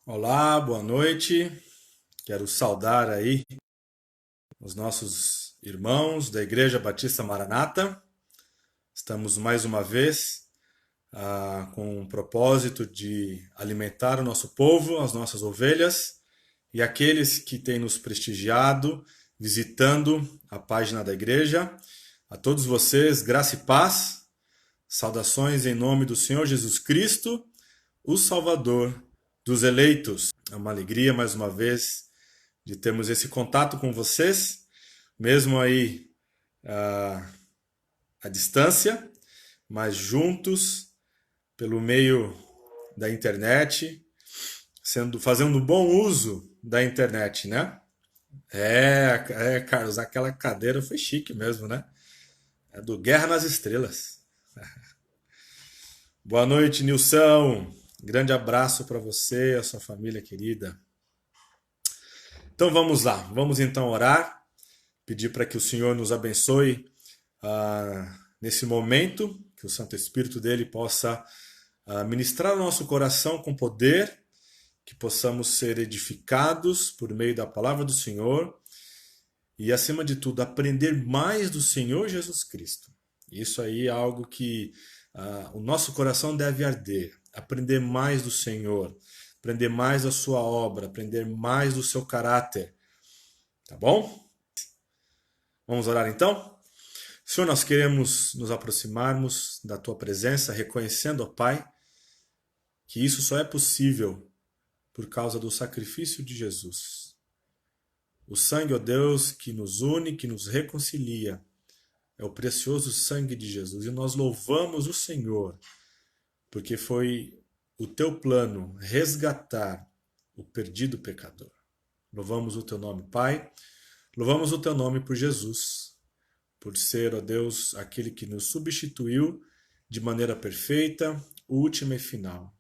Olá, boa noite. Quero saudar aí os nossos irmãos da Igreja Batista Maranata. Estamos mais uma vez com o propósito de alimentar o nosso povo, as nossas ovelhas e aqueles que têm nos prestigiado, visitando a página da igreja. A todos vocês, graça e paz. Saudações em nome do Senhor Jesus Cristo, o Salvador dos eleitos. É uma alegria mais uma vez de termos esse contato com vocês, mesmo aí à, à distância, mas juntos pelo meio da internet, fazendo bom uso da internet, né? Carlos, aquela cadeira foi chique mesmo, né? É do Guerra nas Estrelas. Boa noite, Nilson. Grande abraço para você e a sua família querida. Então vamos lá, vamos então orar, pedir para que o Senhor nos abençoe nesse momento, que o Santo Espírito dele possa ministrar o nosso coração com poder, que possamos ser edificados por meio da palavra do Senhor e, acima de tudo, aprender mais do Senhor Jesus Cristo. Isso aí é algo que o nosso coração deve arder, aprender mais do Senhor, aprender mais da sua obra, aprender mais do seu caráter. Tá bom? Vamos orar então? Senhor, nós queremos nos aproximarmos da tua presença, reconhecendo, ó Pai, que isso só é possível por causa do sacrifício de Jesus. O sangue, ó Deus, que nos une, que nos reconcilia, é o precioso sangue de Jesus. E nós louvamos o Senhor, porque foi o teu plano resgatar o perdido pecador. Louvamos o teu nome, Pai. Louvamos o teu nome por Jesus, por ser, ó Deus, aquele que nos substituiu de maneira perfeita, última e final.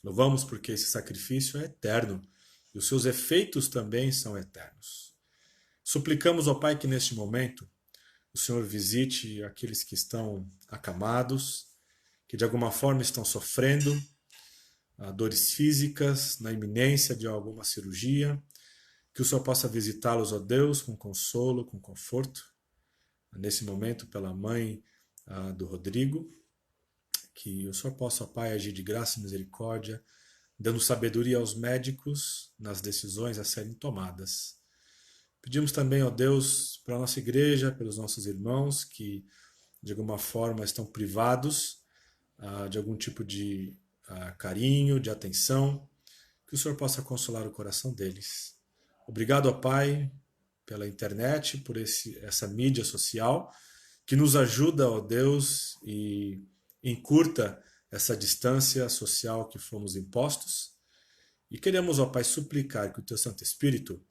Louvamos porque esse sacrifício é eterno e os seus efeitos também são eternos. Suplicamos, ó Pai, que neste momento o Senhor visite aqueles que estão acamados, que de alguma forma estão sofrendo dores físicas, na iminência de alguma cirurgia, que o Senhor possa visitá-los, ó Deus, com consolo, com conforto. Nesse momento, pela mãe do Rodrigo, que o Senhor possa, ó Pai, agir de graça e misericórdia, dando sabedoria aos médicos nas decisões a serem tomadas. Pedimos também, ó Deus, para a nossa igreja, pelos nossos irmãos que de alguma forma estão privados de algum tipo de carinho, de atenção, que o Senhor possa consolar o coração deles. Obrigado, ó Pai, pela internet, por essa mídia social, que nos ajuda, ó Deus, e encurta essa distância social que fomos impostos. E queremos, ó Pai, suplicar que o Teu Santo Espírito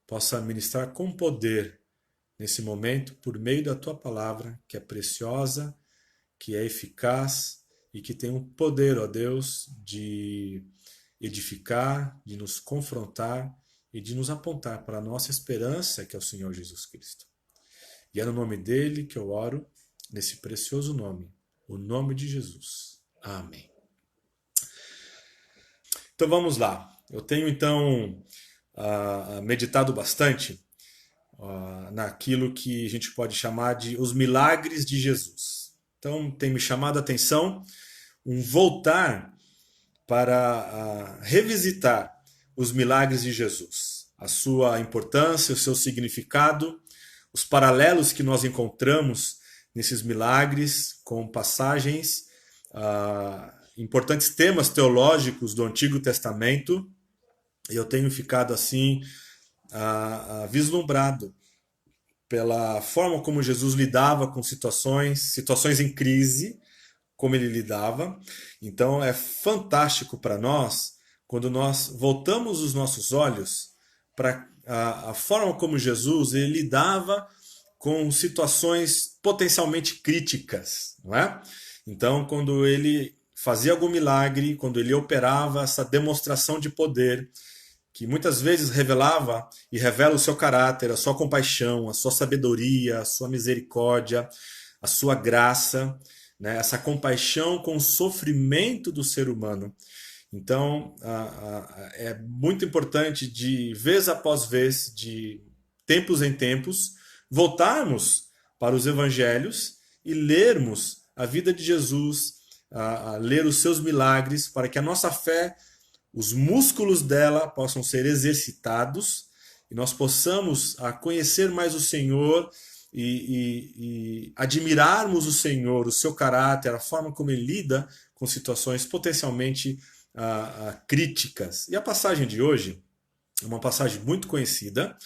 possa ministrar com poder nesse momento, por meio da Tua palavra, que é preciosa, que é eficaz e que tem um poder, ó Deus, de edificar, de nos confrontar e de nos apontar para a nossa esperança, que é o Senhor Jesus Cristo. E é no nome dele que eu oro, nesse precioso nome, o nome de Jesus. Amém. Então vamos lá. Eu tenho então meditado bastante naquilo que a gente pode chamar de os milagres de Jesus. Então tem me chamado a atenção um voltar para revisitar os milagres de Jesus, a sua importância, o seu significado, os paralelos que nós encontramos nesses milagres com passagens, importantes temas teológicos do Antigo Testamento. E eu tenho ficado assim vislumbrado pela forma como Jesus lidava com situações em crise, como ele lidava. Então é fantástico para nós quando nós voltamos os nossos olhos para a forma como Jesus ele lidava com situações potencialmente críticas, não é? Então, quando ele fazia algum milagre, quando ele operava essa demonstração de poder, que muitas vezes revelava e revela o seu caráter, a sua compaixão, a sua sabedoria, a sua misericórdia, a sua graça, né? Essa compaixão com o sofrimento do ser humano. Então, é muito importante de vez após vez, de tempos em tempos, voltarmos para os evangelhos e lermos a vida de Jesus, a ler os seus milagres, para que a nossa fé, os músculos dela possam ser exercitados e nós possamos conhecer mais o Senhor e admirarmos o Senhor, o seu caráter, a forma como ele lida com situações potencialmente críticas. E a passagem de hoje é uma passagem muito conhecida.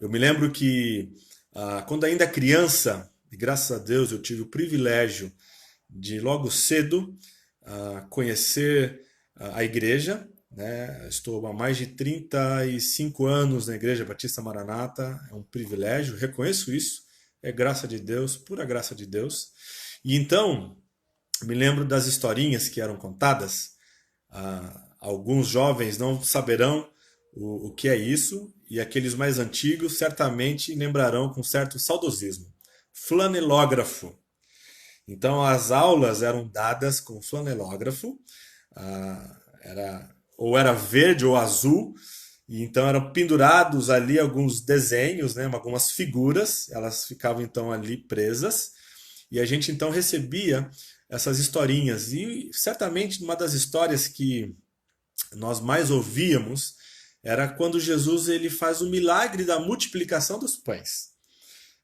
Eu me lembro que quando ainda criança, e graças a Deus eu tive o privilégio de logo cedo conhecer a igreja, né? Estou há mais de 35 anos na Igreja Batista Maranata, é um privilégio, reconheço isso, é graça de Deus, pura graça de Deus. E então, me lembro das historinhas que eram contadas. Alguns jovens não saberão o que é isso, e aqueles mais antigos certamente lembrarão com certo saudosismo. Flanelógrafo. Então, as aulas eram dadas com flanelógrafo, ou era verde ou azul, e então eram pendurados ali alguns desenhos, né, algumas figuras, elas ficavam então ali presas, e a gente então recebia essas historinhas. E certamente uma das histórias que nós mais ouvíamos era quando Jesus ele faz o milagre da multiplicação dos pães.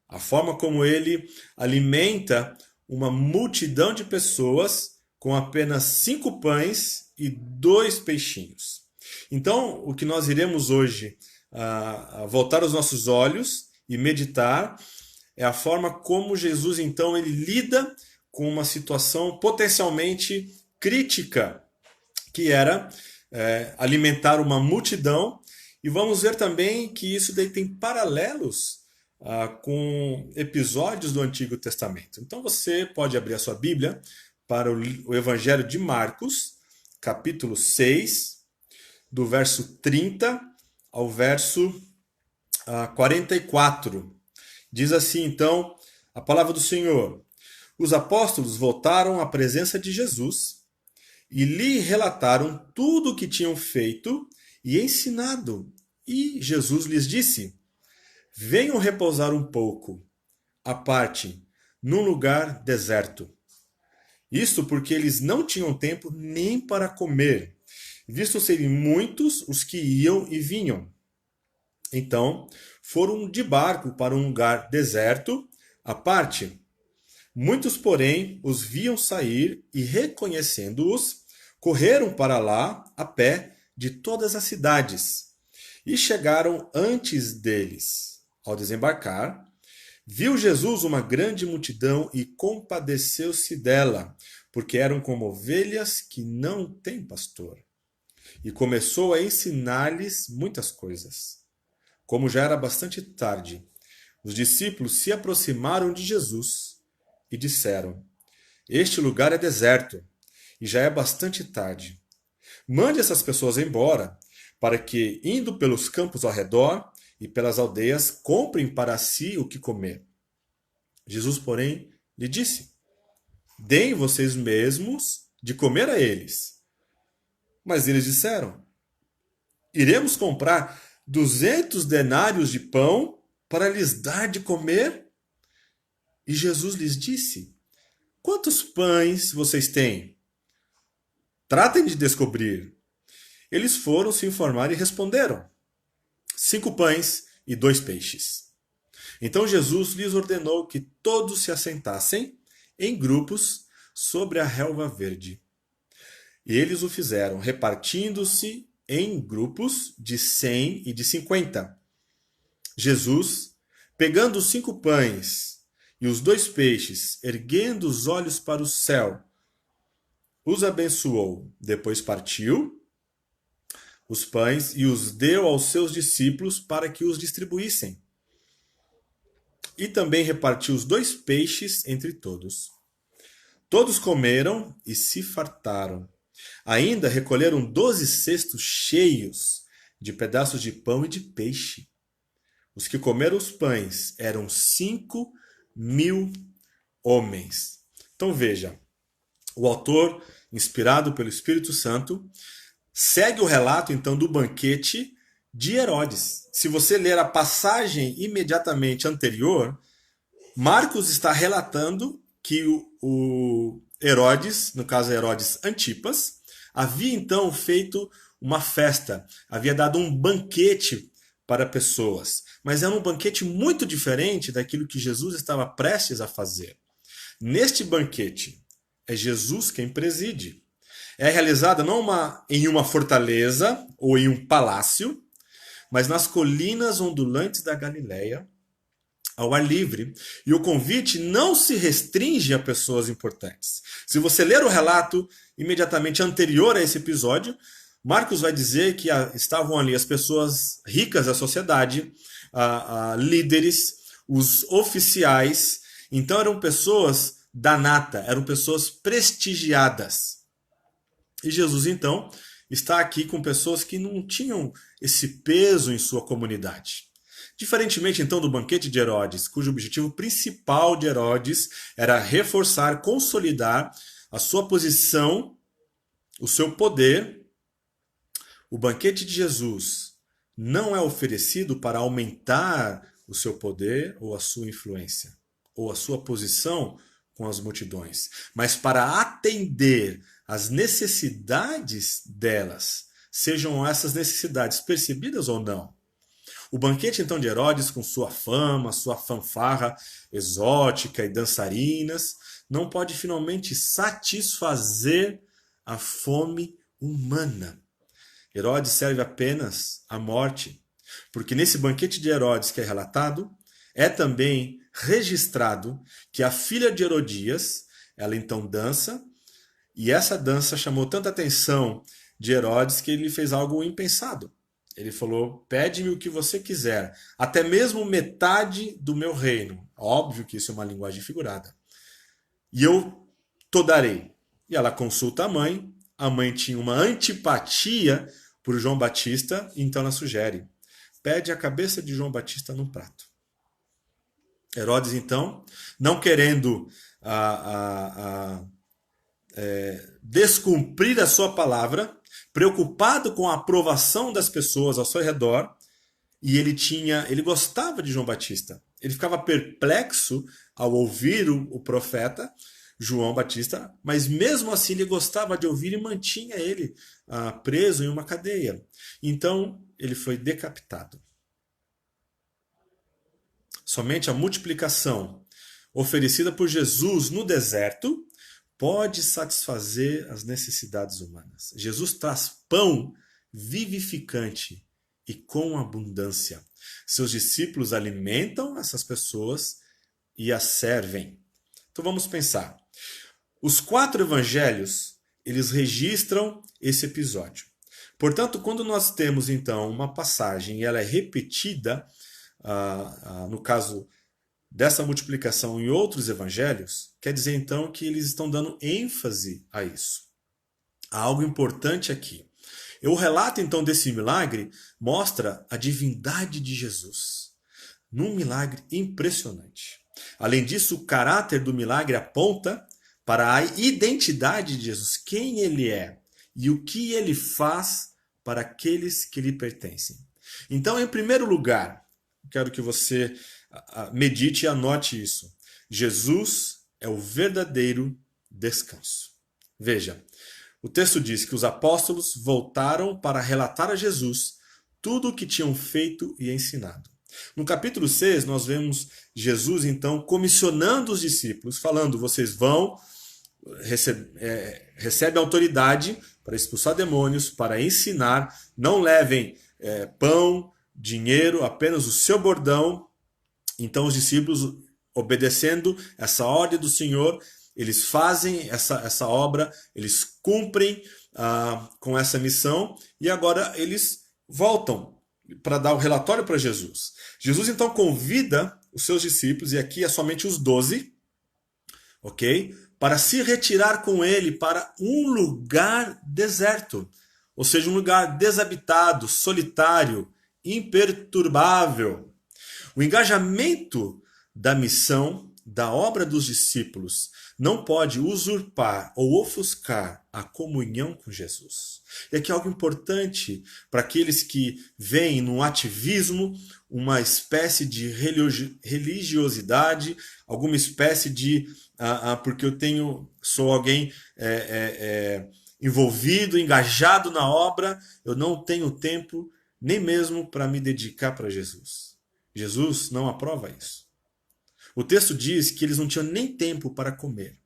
A forma como ele alimenta uma multidão de pessoas com apenas 5 pães e 2 peixinhos. Então, o que nós iremos hoje voltar os nossos olhos e meditar é a forma como Jesus então ele lida com uma situação potencialmente crítica, que era alimentar uma multidão. E vamos ver também que isso daí tem paralelos com episódios do Antigo Testamento. Então você pode abrir a sua Bíblia para o Evangelho de Marcos, capítulo 6, do verso 30 ao verso 44. Diz assim, então, a palavra do Senhor. Os apóstolos voltaram à presença de Jesus e lhe relataram tudo o que tinham feito e ensinado. E Jesus lhes disse: venham repousar um pouco, à parte, num lugar deserto. Isto porque eles não tinham tempo nem para comer, visto serem muitos os que iam e vinham. Então, foram de barco para um lugar deserto, à parte. Muitos, porém, os viam sair e, reconhecendo-os, correram para lá a pé de todas as cidades e chegaram antes deles. Ao desembarcar, viu Jesus uma grande multidão e compadeceu-se dela, porque eram como ovelhas que não têm pastor. E começou a ensinar-lhes muitas coisas. Como já era bastante tarde, os discípulos se aproximaram de Jesus e disseram: este lugar é deserto e já é bastante tarde. Mande essas pessoas embora, para que, indo pelos campos ao redor e pelas aldeias, comprem para si o que comer. Jesus, porém, lhe disse: deem vocês mesmos de comer a eles. Mas eles disseram: iremos comprar 200 denários de pão para lhes dar de comer? E Jesus lhes disse: quantos pães vocês têm? Tratem de descobrir. Eles foram se informar e responderam: 5 pães e 2 peixes. Então Jesus lhes ordenou que todos se assentassem em grupos sobre a relva verde. E eles o fizeram, repartindo-se em grupos de 100 e de 50. Jesus, pegando os 5 pães e os 2 peixes, erguendo os olhos para o céu, os abençoou. Depois partiu os pães e os deu aos seus discípulos para que os distribuíssem. E também repartiu os 2 peixes entre todos. Todos comeram e se fartaram. Ainda recolheram 12 cestos cheios de pedaços de pão e de peixe. Os que comeram os pães eram 5.000 homens. Então veja, o autor, inspirado pelo Espírito Santo, segue o relato então do banquete de Herodes. Se você ler a passagem imediatamente anterior, Marcos está relatando que o Herodes, no caso Herodes Antipas, havia então feito uma festa, havia dado um banquete para pessoas, mas era um banquete muito diferente daquilo que Jesus estava prestes a fazer. Neste banquete, é Jesus quem preside. É realizada não em uma fortaleza ou em um palácio, mas nas colinas ondulantes da Galileia, ao ar livre, e o convite não se restringe a pessoas importantes. Se você ler o relato imediatamente anterior a esse episódio, Marcos vai dizer que estavam ali as pessoas ricas da sociedade, líderes, os oficiais, então eram pessoas da nata, eram pessoas prestigiadas. E Jesus, então, está aqui com pessoas que não tinham esse peso em sua comunidade. Diferentemente, então, do banquete de Herodes, cujo objetivo principal de Herodes era reforçar, consolidar a sua posição, o seu poder, o banquete de Jesus não é oferecido para aumentar o seu poder ou a sua influência, ou a sua posição com as multidões, mas para atender às necessidades delas, sejam essas necessidades percebidas ou não. O banquete então de Herodes, com sua fama, sua fanfarra exótica e dançarinas, não pode finalmente satisfazer a fome humana. Herodes serve apenas à morte, porque nesse banquete de Herodes que é relatado, é também registrado que a filha de Herodias, ela então dança, e essa dança chamou tanta atenção de Herodes que ele fez algo impensado. Ele falou, pede-me o que você quiser, até mesmo metade do meu reino. Óbvio que isso é uma linguagem figurada. E eu te darei. E ela consulta a mãe tinha uma antipatia por João Batista, então ela sugere, pede a cabeça de João Batista num prato. Herodes, então, não querendo descumprir a sua palavra, preocupado com a aprovação das pessoas ao seu redor, e ele gostava de João Batista. Ele ficava perplexo ao ouvir o profeta João Batista, mas mesmo assim ele gostava de ouvir e mantinha ele preso em uma cadeia. Então ele foi decapitado. Somente a multiplicação oferecida por Jesus no deserto pode satisfazer as necessidades humanas. Jesus traz pão vivificante e com abundância. Seus discípulos alimentam essas pessoas e as servem. Então vamos pensar. Os 4 evangelhos, eles registram esse episódio. Portanto, quando nós temos então uma passagem e ela é repetida, no caso dessa multiplicação em outros evangelhos, quer dizer então que eles estão dando ênfase a isso. Há algo importante aqui. O relato então desse milagre mostra a divindade de Jesus, num milagre impressionante. Além disso, o caráter do milagre aponta para a identidade de Jesus, quem ele é e o que ele faz para aqueles que lhe pertencem. Então, em primeiro lugar, quero que você medite e anote isso. Jesus é o verdadeiro descanso. Veja, o texto diz que os apóstolos voltaram para relatar a Jesus tudo o que tinham feito e ensinado. No capítulo 6, nós vemos Jesus, então, comissionando os discípulos, falando, vocês vão, recebem autoridade para expulsar demônios, para ensinar, não levem pão, dinheiro, apenas o seu bordão. Então os discípulos, obedecendo essa ordem do Senhor, eles fazem essa obra, eles cumprem com essa missão e agora eles voltam para dar o relatório para Jesus. Jesus então convida os seus discípulos, e aqui é somente os 12, ok? Para se retirar com ele para um lugar deserto, ou seja, um lugar desabitado, solitário, imperturbável. O engajamento da missão, da obra dos discípulos, não pode usurpar ou ofuscar a comunhão com Jesus. E aqui é algo importante para aqueles que veem no ativismo uma espécie de religiosidade, alguma espécie de porque sou alguém envolvido, engajado na obra, eu não tenho tempo nem mesmo para me dedicar para Jesus. Jesus não aprova isso. O texto diz que eles não tinham nem tempo para comer,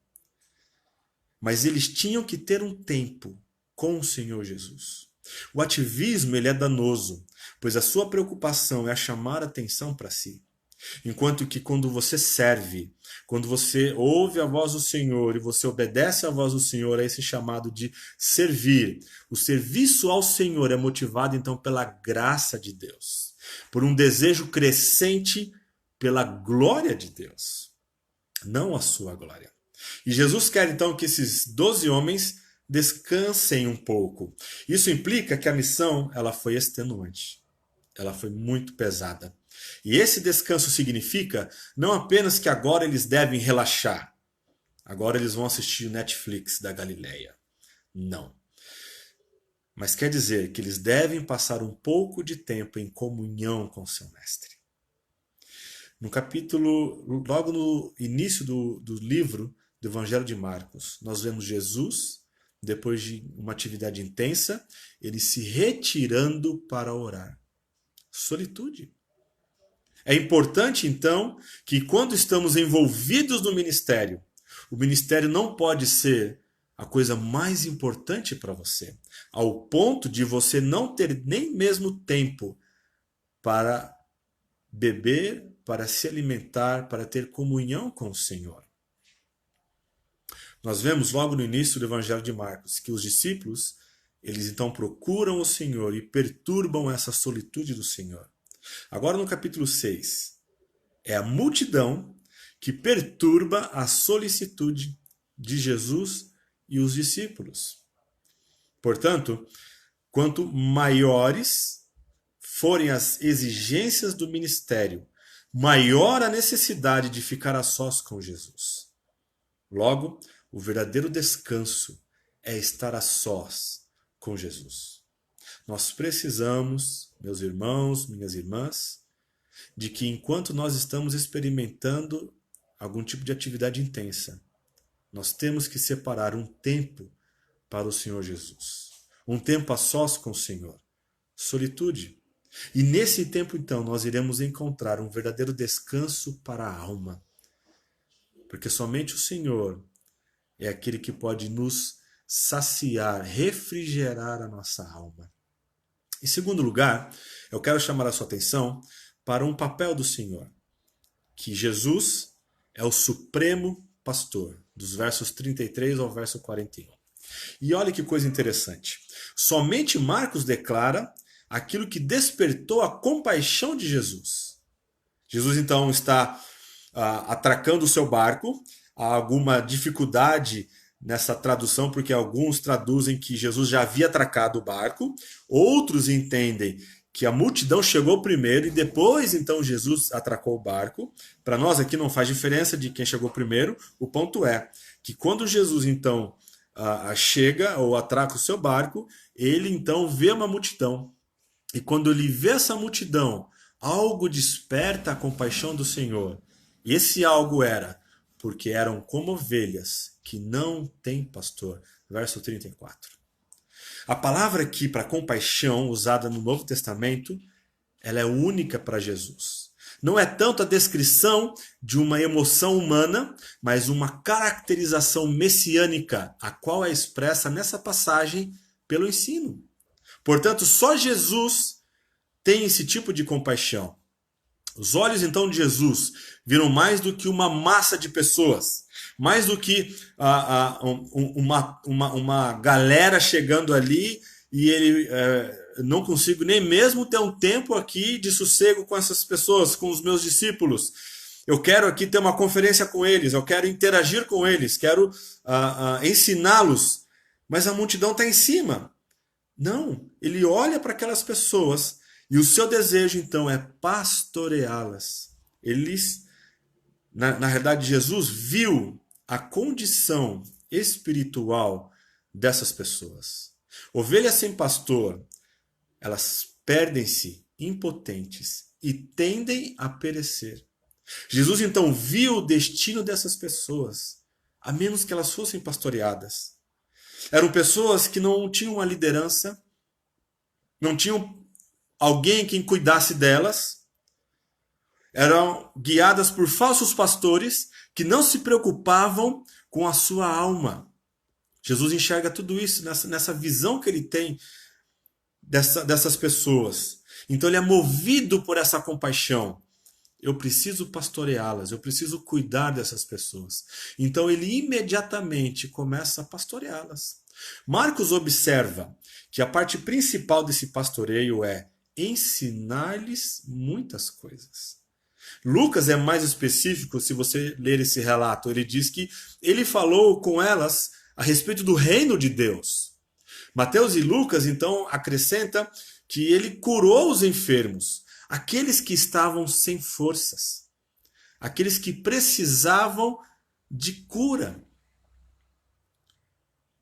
mas eles tinham que ter um tempo com o Senhor Jesus. O ativismo ele é danoso, pois a sua preocupação é chamar atenção para si. Enquanto que quando você serve, quando você ouve a voz do Senhor e você obedece à voz do Senhor, é esse chamado de servir. O serviço ao Senhor é motivado então pela graça de Deus, por um desejo crescente pela glória de Deus, não a sua glória. E Jesus quer então que esses 12 homens descansem um pouco. Isso implica que a missão ela foi extenuante, ela foi muito pesada. E esse descanso significa não apenas que agora eles devem relaxar, agora eles vão assistir o Netflix da Galileia. Não. Mas quer dizer que eles devem passar um pouco de tempo em comunhão com seu mestre. No capítulo, logo no início do livro do Evangelho de Marcos, nós vemos Jesus, depois de uma atividade intensa, ele se retirando para orar. Solitude. É importante, então, que quando estamos envolvidos no ministério, o ministério não pode ser a coisa mais importante para você, ao ponto de você não ter nem mesmo tempo para beber, para se alimentar, para ter comunhão com o Senhor. Nós vemos logo no início do Evangelho de Marcos que os discípulos, eles então procuram o Senhor e perturbam essa solitude do Senhor. Agora no capítulo 6, é a multidão que perturba a solicitude de Jesus e os discípulos. Portanto, quanto maiores forem as exigências do ministério, maior a necessidade de ficar a sós com Jesus. Logo, o verdadeiro descanso é estar a sós com Jesus. Nós precisamos, meus irmãos, minhas irmãs, de que enquanto nós estamos experimentando algum tipo de atividade intensa, nós temos que separar um tempo para o Senhor Jesus. Um tempo a sós com o Senhor. Solitude. E nesse tempo, então, nós iremos encontrar um verdadeiro descanso para a alma. Porque somente o Senhor é aquele que pode nos saciar, refrigerar a nossa alma. Em segundo lugar, eu quero chamar a sua atenção para um papel do Senhor, que Jesus é o supremo pastor, dos versos 33 ao verso 41. E olha que coisa interessante. Somente Marcos declara aquilo que despertou a compaixão de Jesus. Jesus então está atracando o seu barco. Há alguma dificuldade nessa tradução, porque alguns traduzem que Jesus já havia atracado o barco, outros entendem que a multidão chegou primeiro e depois então Jesus atracou o barco. Para nós aqui não faz diferença de quem chegou primeiro, o ponto é que quando Jesus então chega ou atraca o seu barco, ele então vê uma multidão. E quando ele vê essa multidão, algo desperta a compaixão do Senhor. E esse algo era porque eram como ovelhas que não têm pastor. Verso 34. A palavra aqui para compaixão, usada no Novo Testamento, ela é única para Jesus. Não é tanto a descrição de uma emoção humana, mas uma caracterização messiânica, a qual é expressa nessa passagem pelo ensino. Portanto, só Jesus tem esse tipo de compaixão. Os olhos então de Jesus viram mais do que uma massa de pessoas, mais do que uma galera chegando ali e ele não consigo nem mesmo ter um tempo aqui de sossego com essas pessoas, com os meus discípulos. Eu quero aqui ter uma conferência com eles, eu quero interagir com eles, quero ensiná-los, mas a multidão está em cima. Não, ele olha para aquelas pessoas e o seu desejo, então, é pastoreá-las. Na verdade, Jesus viu a condição espiritual dessas pessoas. Ovelhas sem pastor, elas perdem-se impotentes e tendem a perecer. Jesus então viu o destino dessas pessoas, a menos que elas fossem pastoreadas. Eram pessoas que não tinham uma liderança, não tinham alguém quem cuidasse delas, eram guiadas por falsos pastores que não se preocupavam com a sua alma. Jesus enxerga tudo isso nessa visão que ele tem dessas pessoas. Então ele é movido por essa compaixão. Eu preciso pastoreá-las, eu preciso cuidar dessas pessoas. Então ele imediatamente começa a pastoreá-las. Marcos observa que a parte principal desse pastoreio é ensinar-lhes muitas coisas. Lucas é mais específico, se você ler esse relato. Ele diz que ele falou com elas a respeito do reino de Deus. Mateus e Lucas, então, acrescenta que ele curou os enfermos, aqueles que estavam sem forças, aqueles que precisavam de cura.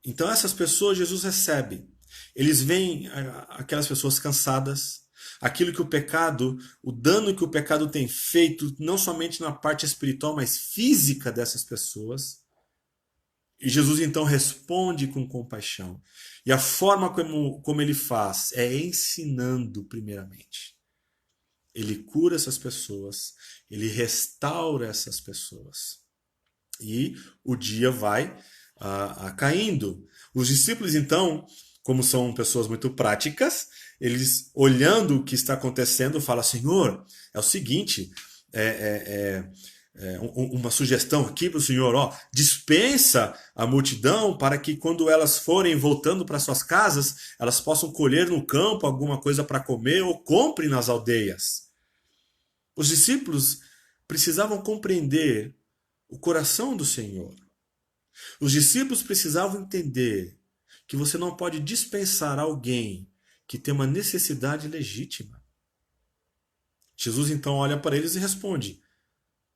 Então essas pessoas Jesus recebe. Eles veem aquelas pessoas cansadas, aquilo que o pecado, o dano que o pecado tem feito, não somente na parte espiritual, mas física dessas pessoas. E Jesus então responde com compaixão. E a forma como ele faz é ensinando primeiramente. Ele cura essas pessoas, ele restaura essas pessoas. E o dia vai caindo. Os discípulos então, como são pessoas muito práticas, eles olhando o que está acontecendo, falam: Senhor, é o seguinte, uma sugestão aqui para o Senhor, dispensa a multidão para que quando elas forem voltando para suas casas, elas possam colher no campo alguma coisa para comer ou comprem nas aldeias. Os discípulos precisavam compreender o coração do Senhor. Os discípulos precisavam entender que você não pode dispensar alguém que tem uma necessidade legítima. Jesus então olha para eles e responde,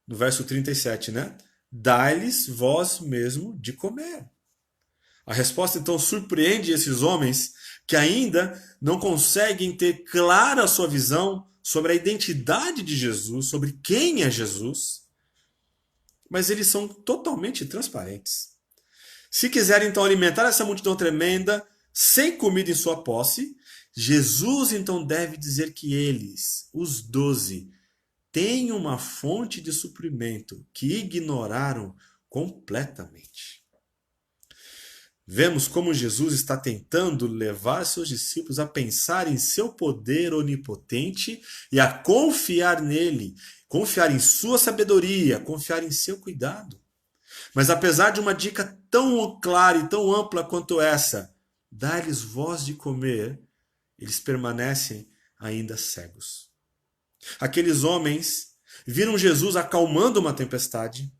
no verso 37, né? Dai-lhes vós mesmo de comer. A resposta então surpreende esses homens que ainda não conseguem ter clara a sua visão sobre a identidade de Jesus, sobre quem é Jesus, mas eles são totalmente transparentes. Se quiserem então alimentar essa multidão tremenda, sem comida em sua posse, Jesus então deve dizer que eles, os 12, têm uma fonte de suprimento que ignoraram completamente. Vemos como Jesus está tentando levar seus discípulos a pensar em seu poder onipotente e a confiar nele, confiar em sua sabedoria, confiar em seu cuidado. Mas apesar de uma dica tão clara e tão ampla quanto essa, dá-lhes voz de comer, eles permanecem ainda cegos. Aqueles homens viram Jesus acalmando uma tempestade.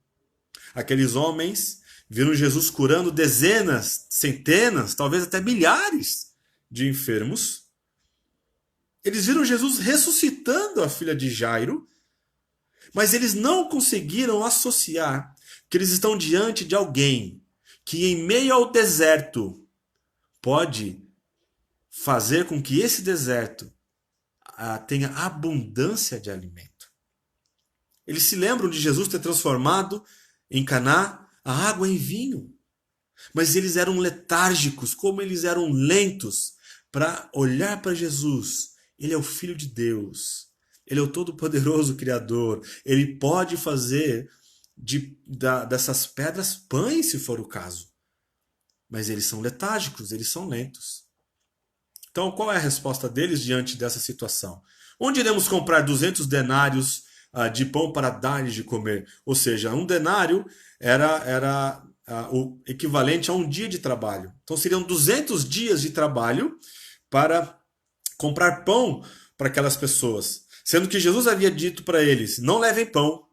Aqueles homens viram Jesus curando dezenas, centenas, talvez até milhares de enfermos. Eles viram Jesus ressuscitando a filha de Jairo, mas eles não conseguiram associar que eles estão diante de alguém que em meio ao deserto pode fazer com que esse deserto tenha abundância de alimento. Eles se lembram de Jesus ter transformado em Caná a água em vinho. Mas eles eram letárgicos, como eles eram lentos para olhar para Jesus. Ele é o Filho de Deus. Ele é o Todo-Poderoso Criador. Ele pode fazer dessas pedras pães, se for o caso. Mas eles são letárgicos, eles são lentos. Então, qual é a resposta deles diante dessa situação? Onde iremos comprar 200 denários de pão para dar-lhes de comer? Ou seja, um denário era o equivalente a um dia de trabalho. Então, seriam 200 dias de trabalho para comprar pão para aquelas pessoas. Sendo que Jesus havia dito para eles, não levem pão,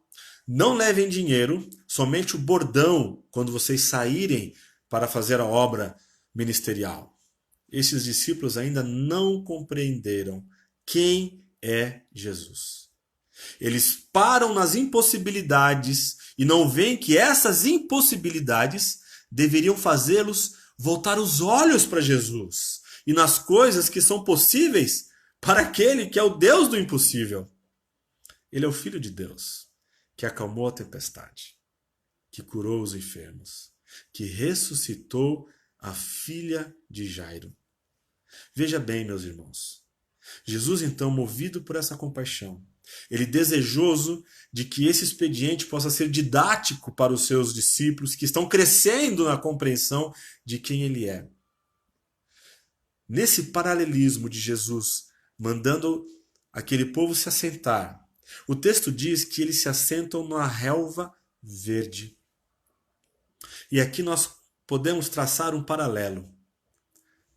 não levem dinheiro, somente o bordão quando vocês saírem para fazer a obra ministerial. Esses discípulos ainda não compreenderam quem é Jesus. Eles param nas impossibilidades e não veem que essas impossibilidades deveriam fazê-los voltar os olhos para Jesus e nas coisas que são possíveis para aquele que é o Deus do impossível. Ele é o Filho de Deus, que acalmou a tempestade, que curou os enfermos, que ressuscitou a filha de Jairo. Veja bem, meus irmãos. Jesus, então, movido por essa compaixão, ele desejoso de que esse expediente possa ser didático para os seus discípulos que estão crescendo na compreensão de quem ele é. Nesse paralelismo de Jesus mandando aquele povo se assentar, o texto diz que eles se assentam na relva verde. E aqui nós podemos traçar um paralelo.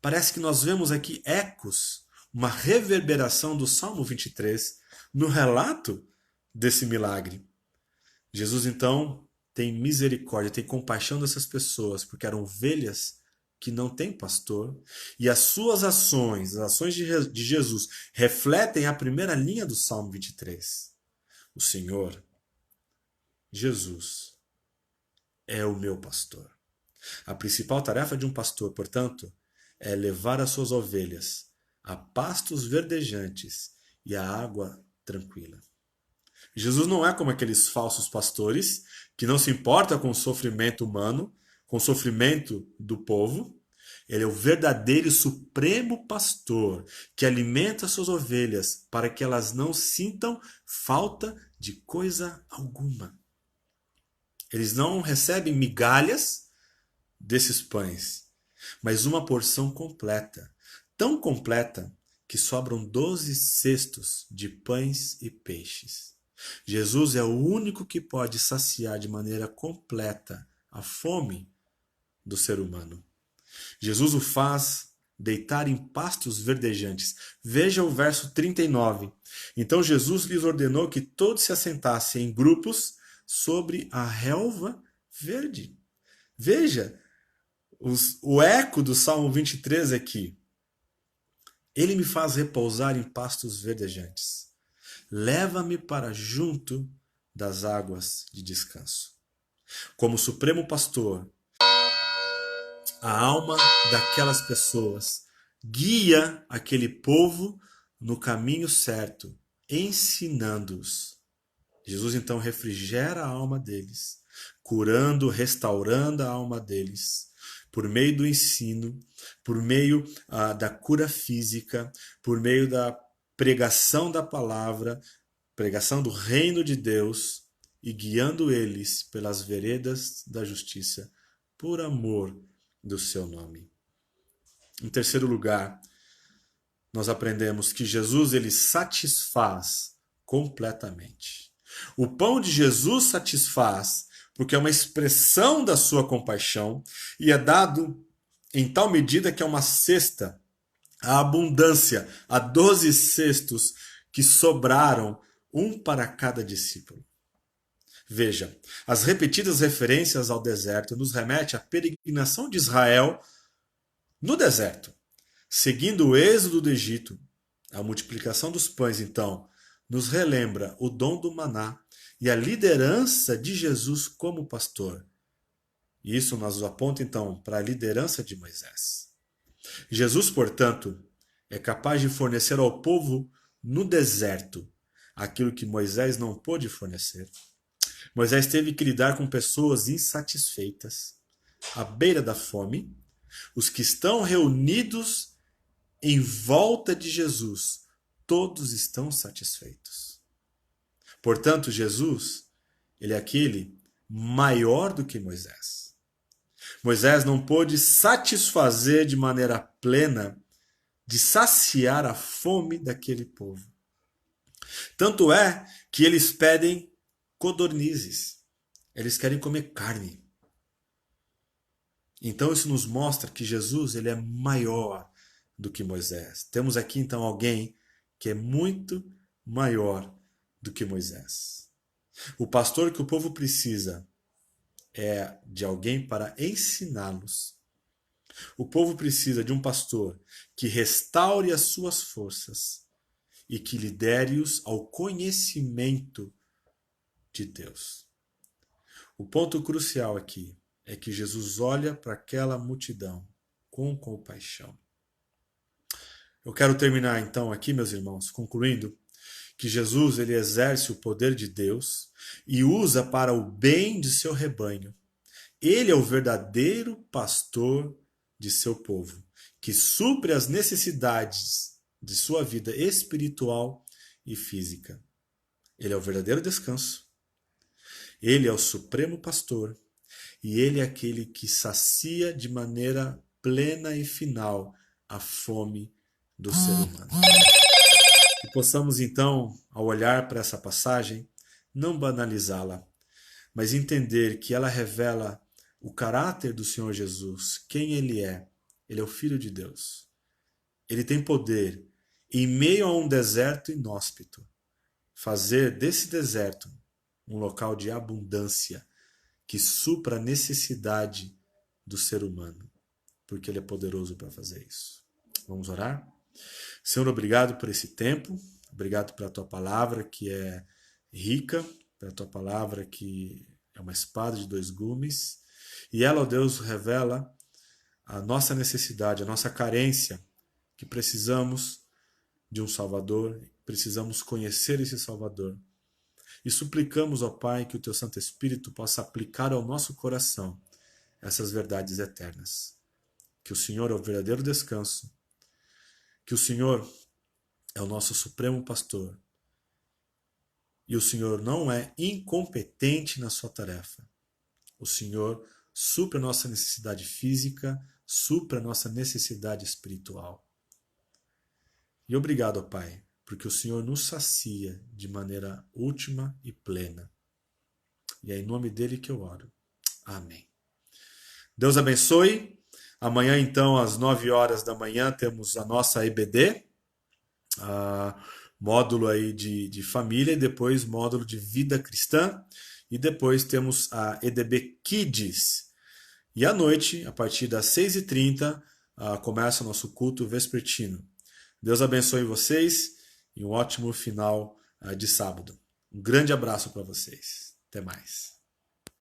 Parece que nós vemos aqui ecos, uma reverberação do Salmo 23 no relato desse milagre. Jesus, então, tem misericórdia, tem compaixão dessas pessoas, porque eram ovelhas que não têm pastor, e as suas ações, as ações de Jesus, refletem a primeira linha do Salmo 23. O Senhor, Jesus, é o meu pastor. A principal tarefa de um pastor, portanto, é levar as suas ovelhas a pastos verdejantes e a água tranquila. Jesus não é como aqueles falsos pastores que não se importa com o sofrimento humano, com o sofrimento do povo. Ele é o verdadeiro e supremo pastor que alimenta suas ovelhas para que elas não sintam falta de coisa alguma. Eles não recebem migalhas desses pães, mas uma porção completa, tão completa que sobram 12 cestos de pães e peixes. Jesus é o único que pode saciar de maneira completa a fome do ser humano. Jesus o faz deitar em pastos verdejantes. Veja o verso 39. Então Jesus lhes ordenou que todos se assentassem em grupos sobre a relva verde. Veja o eco do Salmo 23 aqui. Ele me faz repousar em pastos verdejantes. Leva-me para junto das águas de descanso. Como supremo pastor, a alma daquelas pessoas guia aquele povo no caminho certo, ensinando-os. Jesus então refrigera a alma deles, curando, restaurando a alma deles, por meio do ensino, por meio da cura física, por meio da pregação da palavra, pregação do reino de Deus e guiando eles pelas veredas da justiça, por amor do seu nome. Em terceiro lugar, nós aprendemos que Jesus ele satisfaz completamente. O pão de Jesus satisfaz porque é uma expressão da sua compaixão e é dado em tal medida que é uma cesta, a abundância, há 12 cestos que sobraram, um para cada discípulo. Veja, as repetidas referências ao deserto nos remete à peregrinação de Israel no deserto. Seguindo o êxodo do Egito, a multiplicação dos pães, então, nos relembra o dom do maná e a liderança de Jesus como pastor. E isso nos aponta, então, para a liderança de Moisés. Jesus, portanto, é capaz de fornecer ao povo no deserto aquilo que Moisés não pôde fornecer. Moisés teve que lidar com pessoas insatisfeitas, à beira da fome. Os que estão reunidos em volta de Jesus, todos estão satisfeitos. Portanto, Jesus, ele é aquele maior do que Moisés. Moisés não pôde satisfazer de maneira plena, de saciar a fome daquele povo. Tanto é que eles pedem codornizes. Eles querem comer carne. Então isso nos mostra que Jesus ele é maior do que Moisés. Temos aqui então alguém que é muito maior do que Moisés. O pastor que o povo precisa é de alguém para ensiná-los. O povo precisa de um pastor que restaure as suas forças e que lidere-os ao conhecimento de Deus. O ponto crucial aqui é que Jesus olha para aquela multidão com compaixão. Eu quero terminar então aqui, meus irmãos, concluindo que Jesus ele exerce o poder de Deus e usa para o bem de seu rebanho. Ele é o verdadeiro pastor de seu povo, que supre as necessidades de sua vida espiritual e física. Ele é o verdadeiro descanso. Ele é o supremo pastor e ele é aquele que sacia de maneira plena e final a fome do ser humano. Que possamos então, ao olhar para essa passagem, não banalizá-la, mas entender que ela revela o caráter do Senhor Jesus, quem Ele é. Ele é o Filho de Deus. Ele tem poder, em meio a um deserto inóspito, fazer desse deserto um local de abundância que supra a necessidade do ser humano, porque Ele é poderoso para fazer isso. Vamos orar? Senhor, obrigado por esse tempo, obrigado pela Tua palavra que é rica, pela Tua palavra que é uma espada de dois gumes, e ela, ó Deus, revela a nossa necessidade, a nossa carência, que precisamos de um Salvador, precisamos conhecer esse Salvador. E suplicamos, ó Pai, que o Teu Santo Espírito possa aplicar ao nosso coração essas verdades eternas. Que o Senhor é o verdadeiro descanso, que o Senhor é o nosso supremo pastor, e o Senhor não é incompetente na sua tarefa. O Senhor supre a nossa necessidade física, supre a nossa necessidade espiritual. E obrigado, ó Pai, porque o Senhor nos sacia de maneira última e plena. E é em nome dele que eu oro. Amém. Deus abençoe. Amanhã, então, às 9 horas da manhã, temos a nossa EBD, módulo aí de família, e depois módulo de vida cristã, e depois temos a EDB Kids. E à noite, a partir das 6h30, começa o nosso culto vespertino. Deus abençoe vocês e um ótimo final de sábado. Um grande abraço para vocês. Até mais.